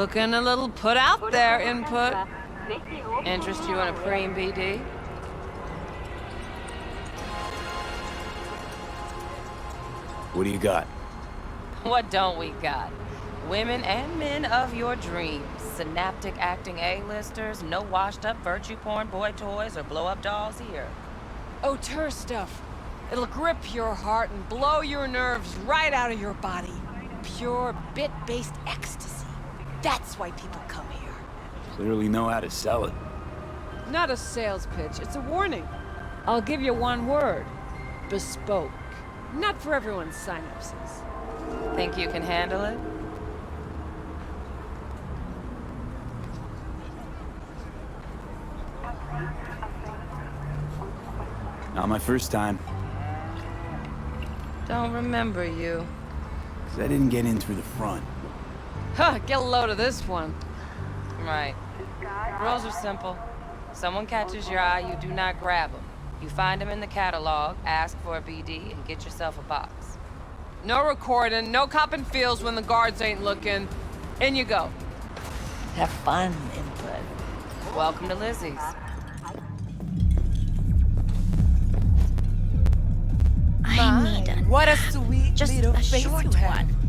Looking a little put out there, input. Interest you in a preem BD? What do you got? What don't we got? Women and men of your dreams. Synaptic acting A-listers, no washed-up virtue porn boy toys or blow-up dolls here. Auteur stuff. It'll grip your heart and blow your nerves right out of your body. Pure bit-based ecstasy. That's why people come here. Clearly know how to sell it. Not a sales pitch, it's a warning. I'll give you one word. Bespoke. Not for everyone's synapses. Think you can handle it? Not my first time. Don't remember you. 'Cause I didn't get in through the front. Huh, get a load of this one. Right. Rules are simple. Someone catches your eye, you do not grab them. You find them in the catalog, ask for a BD, and get yourself a box. No recording, no copping feels when the guards ain't looking. In you go. Have fun, input. Welcome to Lizzie's. I need a... What a sweet just little a face short you have. one.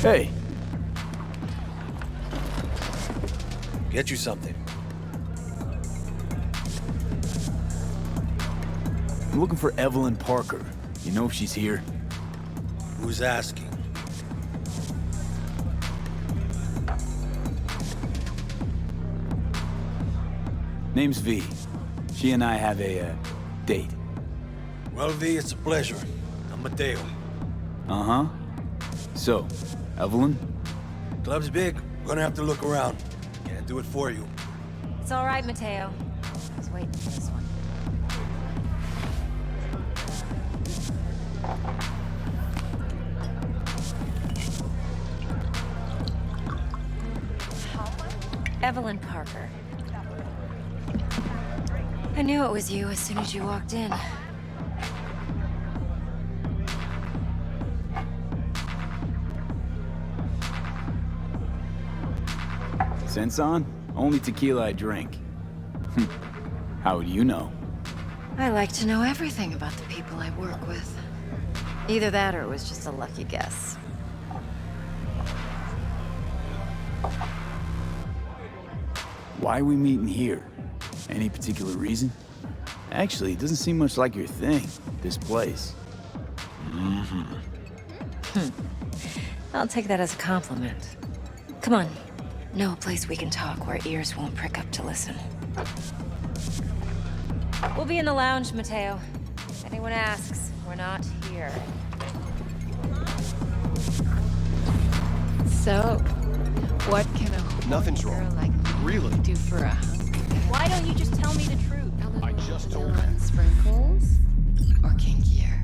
Hey, Get you something. I'm looking for Evelyn Parker. You know if she's here? Who's asking? Name's V. She and I have a, date. Well, V, it's a pleasure. I'm Mateo. Uh-huh. So, Evelyn? Club's big. We're gonna have to look around. Can't do it for you. It's all right, Mateo. I was waiting for this one. Evelyn Parker. I knew it was you as soon as you walked in. Sense on? Only tequila I drink. How would you know? I like to know everything about the people I work with. Either that or it was just a lucky guess. Why are we meeting here? Any particular reason? Actually, it doesn't seem much like your thing, this place. I'll take that as a compliment. Come on. Know a place we can talk where ears won't prick up to listen. We'll be in the lounge, Mateo. If anyone asks, we're not here. So, what can a Nothing's girl wrong. like me Really? do for a hunk? Why don't you just tell me the truth? I just told Vanilla and sprinkles? Or kinkier?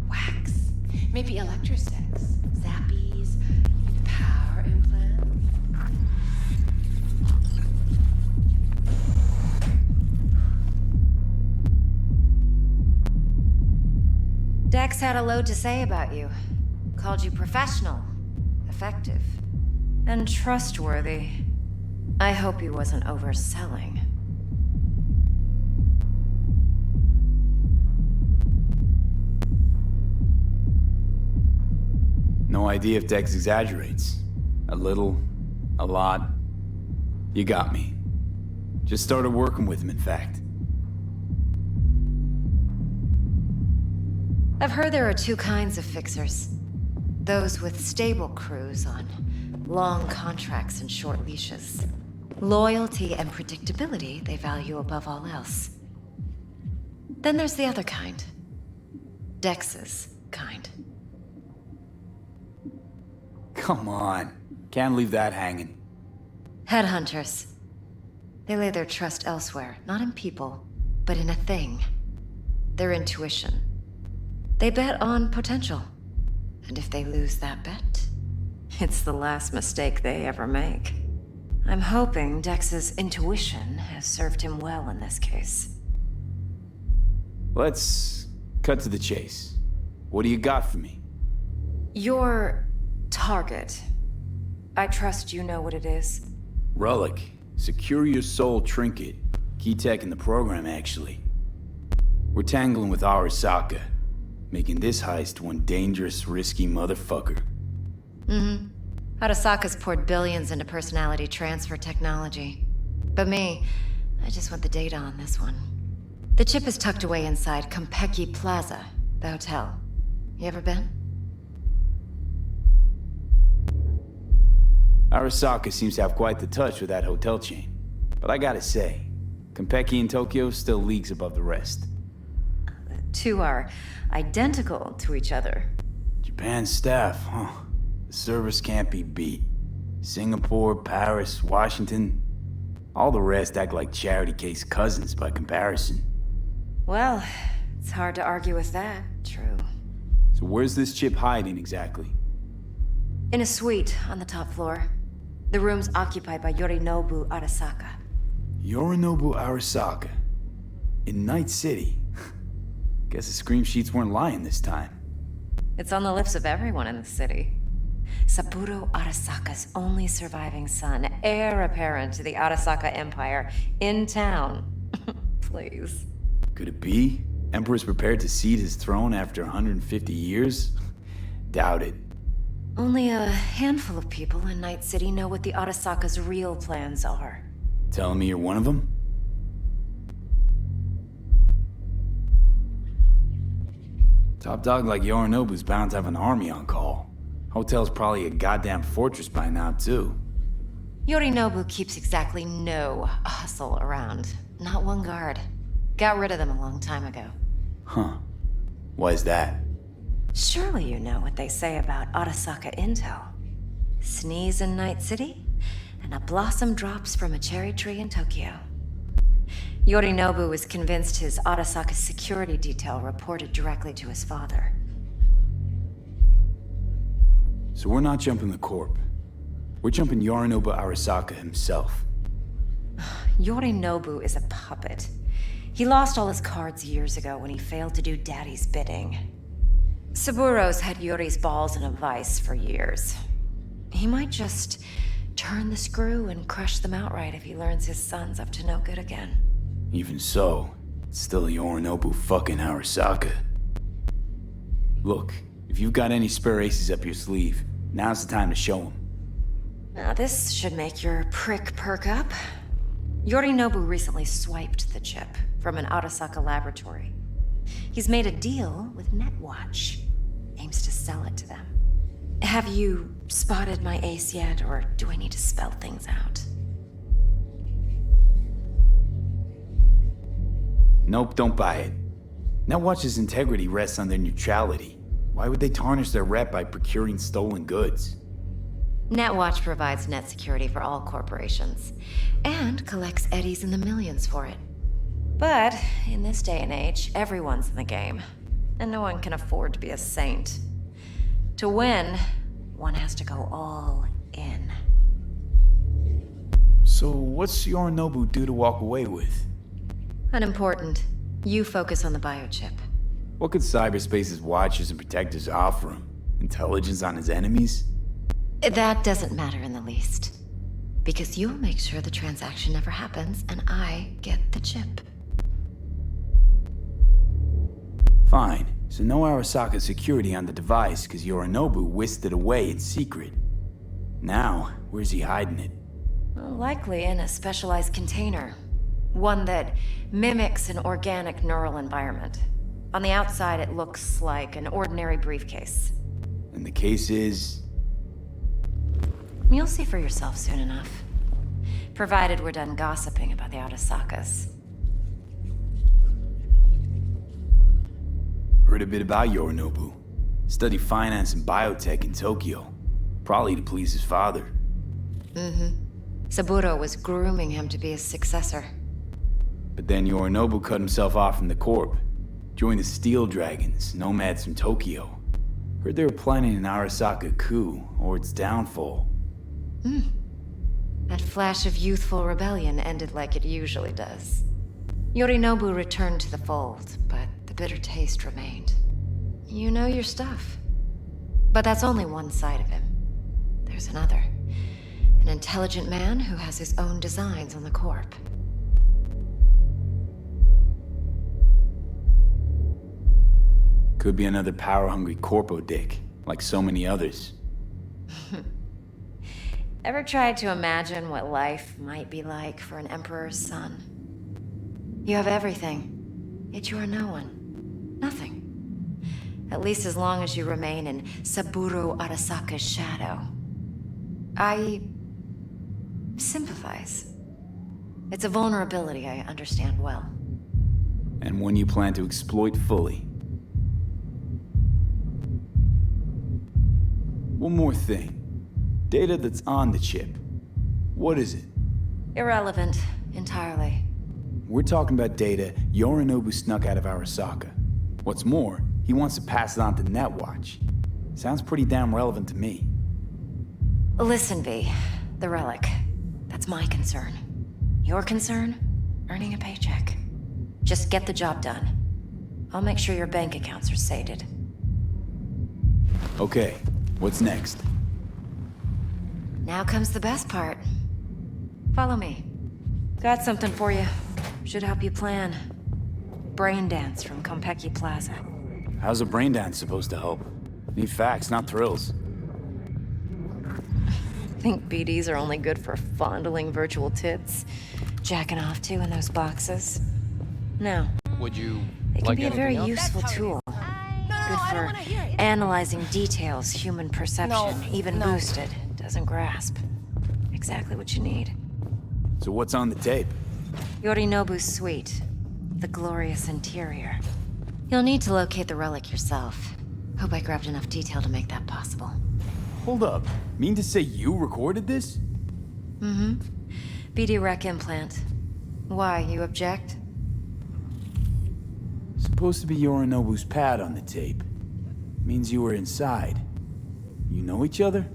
Wax? Maybe electrosex? Zappies? Power implant? Dex had a load to say about you. Called you professional, effective, and trustworthy. I hope he wasn't overselling. No idea if Dex exaggerates. A little, a lot. You got me. Just started working with him, in fact. I've heard there are two kinds of fixers. Those with stable crews on long contracts and short leashes. Loyalty and predictability they value above all else. Then there's the other kind. Dex's kind. Come on. Can't leave that hanging. Headhunters. They lay their trust elsewhere, not in people, but in a thing. Their intuition. They bet on potential. And if they lose that bet, it's the last mistake they ever make. I'm hoping Dex's intuition has served him well in this case. Let's cut to the chase. What do you got for me? Your target. I trust you know what it is. Relic. Secure your soul trinket. Key tech in the program, actually. We're tangling with Arasaka, making this heist one dangerous, risky motherfucker. Arasaka's poured billions into personality transfer technology. But me, I just want the data on this one. The chip is tucked away inside Konpeki Plaza, the hotel. You ever been? Arasaka seems to have quite the touch with that hotel chain. But I gotta say, Konpeki in Tokyo still leagues above the rest. The two are identical to each other. Japan's staff, huh? The service can't be beat. Singapore, Paris, Washington. All the rest act like charity case cousins by comparison. Well, it's hard to argue with that. True. So where's this chip hiding exactly? In a suite on the top floor. The room's occupied by Yorinobu Arasaka. Yorinobu Arasaka. In Night City. Guess the scream sheets weren't lying this time. It's on the lips of everyone in the city. Saburo Arasaka's only surviving son, heir apparent to the Arasaka Empire, in town. Please. Could it be? Emperor's prepared to cede his throne after 150 years? Doubt it. Only a handful of people in Night City know what the Arasaka's real plans are. Telling me you're one of them? Top dog like Yorinobu's bound to have an army on call. Hotel's probably a goddamn fortress by now, too. Yorinobu keeps exactly no hustle around. Not one guard. Got rid of them a long time ago. Huh. Why's that? Surely you know what they say about Arasaka intel. Sneeze in Night City, and a blossom drops from a cherry tree in Tokyo. Yorinobu was convinced his Arasaka security detail reported directly to his father. So we're not jumping the Corp. We're jumping Yorinobu Arasaka himself. Yorinobu is a puppet. He lost all his cards years ago when he failed to do Daddy's bidding. Saburo's had Yuri's balls in a vice for years. He might just turn the screw and crush them outright if he learns his son's up to no good again. Even so, it's still Yorinobu fucking Arasaka. Look, if you've got any spare aces up your sleeve, now's the time to show them. Now this should make your prick perk up. Yorinobu recently swiped the chip from an Arasaka laboratory. He's made a deal with Netwatch. Aims to sell it to them. Have you spotted my ace yet, or do I need to spell things out? Nope, don't buy it. Netwatch's integrity rests on their neutrality. Why would they tarnish their rep by procuring stolen goods? Netwatch provides net security for all corporations, and collects eddies in the millions for it. But in this day and age, everyone's in the game, and no one can afford to be a saint. To win, one has to go all in. So what's Yorinobu due to walk away with? Unimportant. You focus on the biochip. What could cyberspace's watchers and protectors offer him? Intelligence on his enemies? That doesn't matter in the least. Because you'll make sure the transaction never happens, and I get the chip. Fine. So no Arasaka security on the device, because Yorinobu whisked it away in secret. Now, where's he hiding it? Well, likely in a specialized container. One that mimics an organic neural environment. On the outside, it looks like an ordinary briefcase. And the case is... You'll see for yourself soon enough. Provided we're done gossiping about the Arasakas. Heard a bit about Yorinobu. Studied finance and biotech in Tokyo. Probably to please his father. Saburo was grooming him to be his successor. But then Yorinobu cut himself off from the Corp. Joined the Steel Dragons, nomads from Tokyo. Heard they were planning an Arasaka coup, or its downfall. That flash of youthful rebellion ended like it usually does. Yorinobu returned to the fold, but the bitter taste remained. You know your stuff. But that's only one side of him. There's another. An intelligent man who has his own designs on the Corp. Could be another power-hungry Corpo dick, like so many others. Ever tried to imagine what life might be like for an emperor's son? You have everything, yet you are no one. Nothing. At least as long as you remain in Saburo Arasaka's shadow. I sympathize. It's a vulnerability I understand well. And one you plan to exploit fully. One more thing. Data that's on the chip. What is it? Irrelevant, entirely. We're talking about data Yorinobu snuck out of Arasaka. What's more, he wants to pass it on to Netwatch. Sounds pretty damn relevant to me. Listen, V. The relic. That's my concern. Your concern? Earning a paycheck. Just get the job done. I'll make sure your bank accounts are sated. Okay, what's next? Now comes the best part. Follow me. Got something for you. Should help you plan. Brain dance from Konpeki Plaza. How's a brain dance supposed to help? Need facts, not thrills. Think BDs are only good for fondling virtual tits? Jacking off to in those boxes? No. Would you They can like be a anything very else? useful tool. Good for analyzing details human perception, even boosted, doesn't grasp. Exactly what you need. So what's on the tape? Yorinobu's suite. The glorious interior. You'll need to locate the relic yourself. Hope I grabbed enough detail to make that possible. Hold up. Mean to say you recorded this? BD rec implant. Why, you object? Supposed to be Yorinobu's pad on the tape. Means you were inside. You know each other?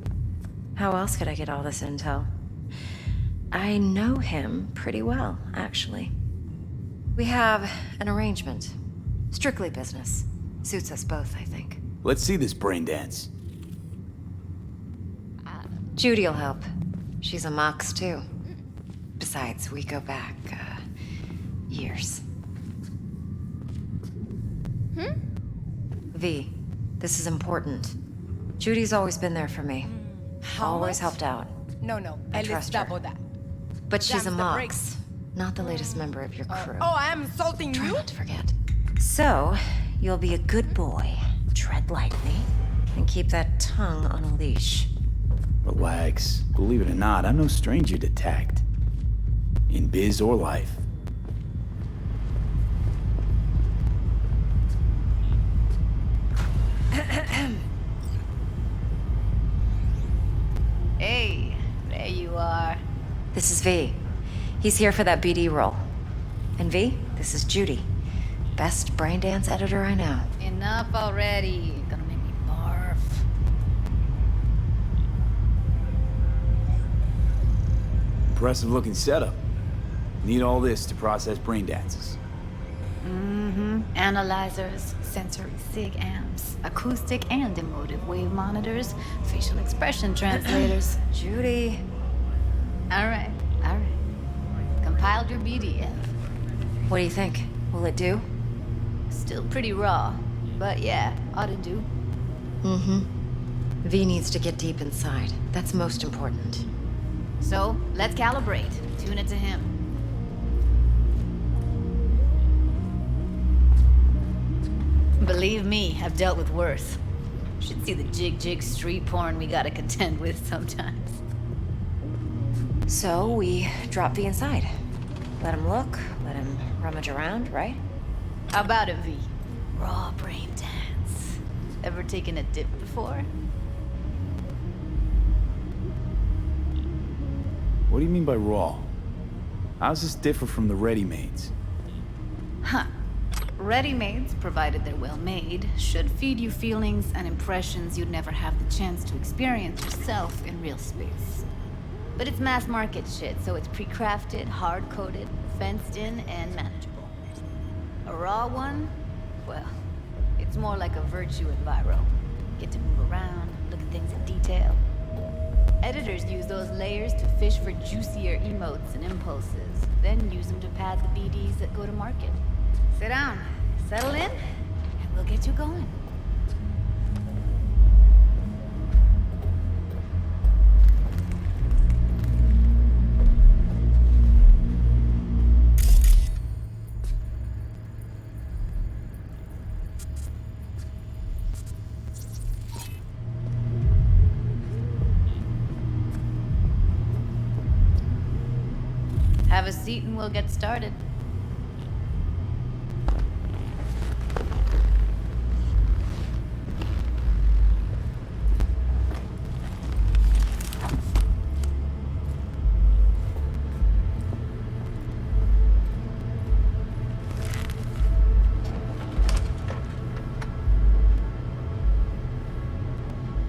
How else could I get all this intel? I know him pretty well, actually. We have an arrangement. Strictly business. Suits us both, I think. Let's see this brain dance. Judy'll help. She's a Mox, too. Besides, we go back, years. V, this is important. Judy's always been there for me. Always helped out. No, I let's trust her. double that. But she's a Jams the Mox, brakes. not the latest member of your crew. Oh, I'm insulting Try you? not to forget. So, you'll be a good boy, tread lightly, and keep that tongue on a leash. Relax. Believe it or not, I'm no stranger to tact. In biz or life. Hey, there you are. This is V. He's here for that BD role. And V, this is Judy. Best brain dance editor I know. Enough already. Gonna make me barf. Impressive looking setup. Need all this to process brain dances. Analyzers, sensory sig amps, acoustic and emotive wave monitors, facial expression translators. Judy. All right. Compiled your BDF. What do you think? Will it do? Still pretty raw, but yeah, ought to do. V needs to get deep inside. That's most important. So, let's calibrate. Tune it to him. Believe me, I've dealt with worse. Should see the jig street porn we gotta contend with sometimes. So we drop V inside. Let him look, let him rummage around, right? How about it, V? Raw brain dance. Ever taken a dip before? What do you mean by raw? How's this differ from the ready-mades? Huh. Ready-mades, provided they're well made, should feed you feelings and impressions you'd never have the chance to experience yourself in real space. But it's mass market shit, so it's pre-crafted, hard-coded, fenced in, and manageable. A raw one? Well, it's more like a virtue enviro. Get to move around, look at things in detail. Editors use those layers to fish for juicier emotes and impulses, then use them to pad the BDs that go to market. Sit down, settle in, and we'll get you going. Have a seat and we'll get started.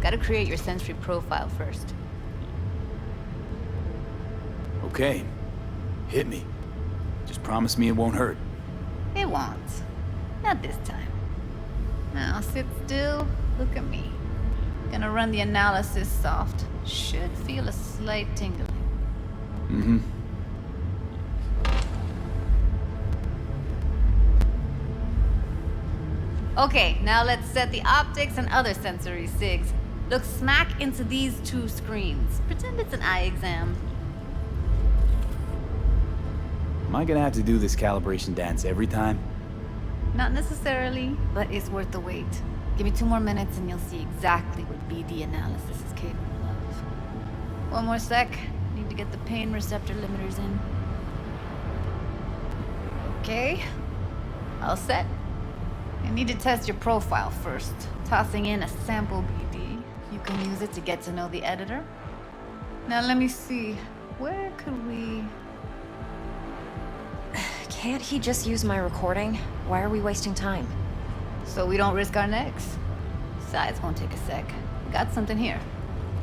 Gotta create your sensory profile first. Okay. Hit me. Just promise me it won't hurt. It won't. Not this time. Now sit still, look at me. Gonna run the analysis soft. Should feel a slight tingling. Mm-hmm. Okay, now let's set the optics and other sensory sigs. Look smack into these two screens. Pretend it's an eye exam. Am I gonna have to do this calibration dance every time? Not necessarily, but it's worth the wait. Give me 2 more minutes and you'll see exactly what BD analysis is capable of. 1 more sec. Need to get the pain receptor limiters in. Okay. All set. I need to test your profile first. Tossing in a sample BD. You can use it to get to know the editor. Now let me see. Where could we... Can't he just use my recording? Why are we wasting time? So we don't risk our necks. Besides, won't take a sec. Got something here.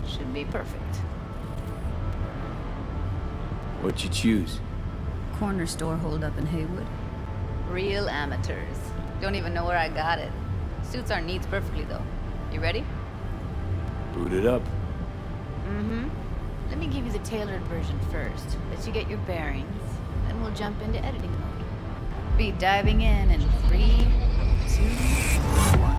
Should be perfect. What'd you choose? Corner store holdup in Haywood. Real amateurs. Don't even know where I got it. Suits our needs perfectly, though. You ready? Boot it up. Mm-hmm. Let me give you the tailored version first. Let you get your bearings. Then we'll jump into editing mode. Be diving in 3, 2, 1.